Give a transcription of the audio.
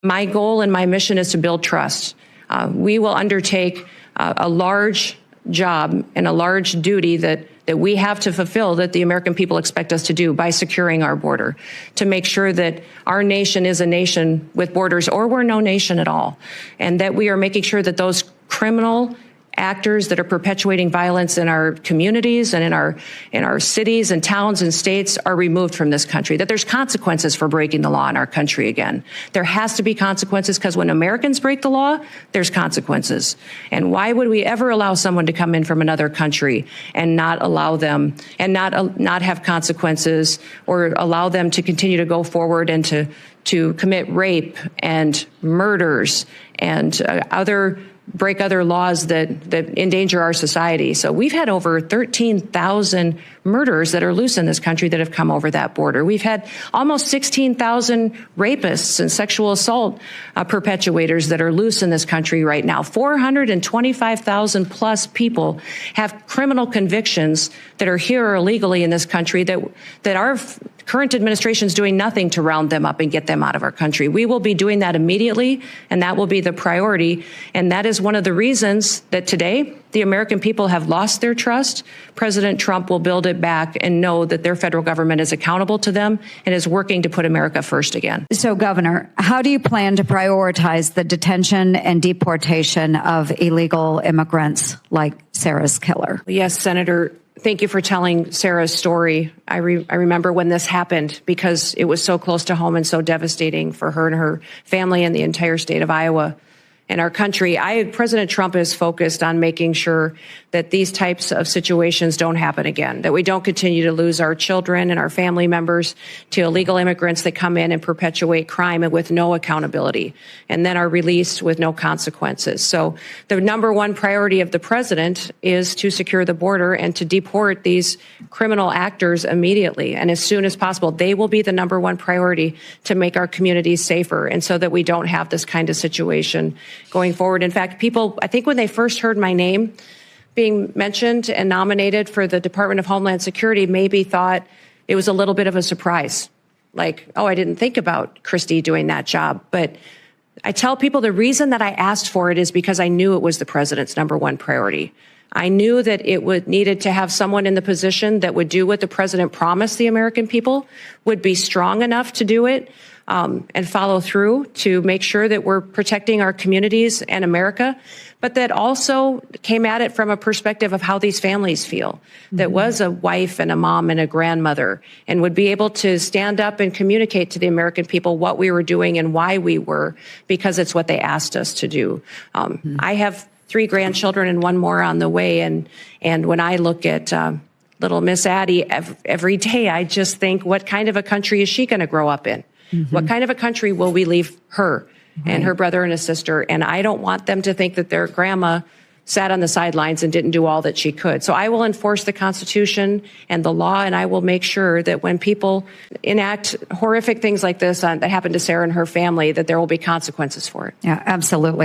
My goal and my mission is to build trust. We will undertake a large job and a large duty that we have to fulfill, that the American people expect us to do, by securing our border, to make sure that our nation is a nation with borders, or we're no nation at all, and that we are making sure that those criminal actors that are perpetuating violence in our communities and in our cities and towns and states are removed from this country, that there's consequences for breaking the law in our country again. There has to be consequences, because when Americans break the law, there's consequences. And why would we ever allow someone to come in from another country and not allow them, and not have consequences, or allow them to continue to go forward and to commit rape and murders and break other laws that endanger our society. So we've had over 13,000 murderers that are loose in this country that have come over that border. We've had almost 16,000 rapists and sexual assault perpetuators that are loose in this country right now. 425,000 plus people have criminal convictions that are here illegally in this country that our current administration is doing nothing to round them up and get them out of our country. We will be doing that immediately, and that will be the priority. And that is one of the reasons that today the American people have lost their trust. President Trump will build it back and know that their federal government is accountable to them and is working to put America first again. So, Governor, how do you plan to prioritize the detention and deportation of illegal immigrants like Sarah's killer? Yes, Senator. Thank you for telling Sarah's story. I remember when this happened, because it was so close to home and so devastating for her and her family and the entire state of Iowa and our country. President Trump is focused on making sure that these types of situations don't happen again, that we don't continue to lose our children and our family members to illegal immigrants that come in and perpetuate crime and with no accountability, and then are released with no consequences. So the number one priority of the president is to secure the border and to deport these criminal actors immediately and as soon as possible. They will be the number one priority to make our communities safer, and so that we don't have this kind of situation going forward. In fact, people, I think when they first heard my name being mentioned and nominated for the Department of Homeland Security, maybe thought it was a little bit of a surprise. Like, oh, I didn't think about Kristi doing that job. But I tell people the reason that I asked for it is because I knew it was the president's number one priority. I knew that it needed to have someone in the position that would do what the president promised the American people, would be strong enough to do it, and follow through to make sure that we're protecting our communities and America, but that also came at it from a perspective of how these families feel, that was a wife and a mom and a grandmother, and would be able to stand up and communicate to the American people what we were doing and why we were, because it's what they asked us to do. I have 3 grandchildren and 1 more on the way, and when I look at little Miss Addie every day, I just think, what kind of a country is she going to grow up in? What kind of a country will we leave her and her brother and his sister? And I don't want them to think that their grandma sat on the sidelines and didn't do all that she could. So I will enforce the Constitution and the law, and I will make sure that when people enact horrific things like this that happened to Sarah and her family, that there will be consequences for it. Yeah, absolutely.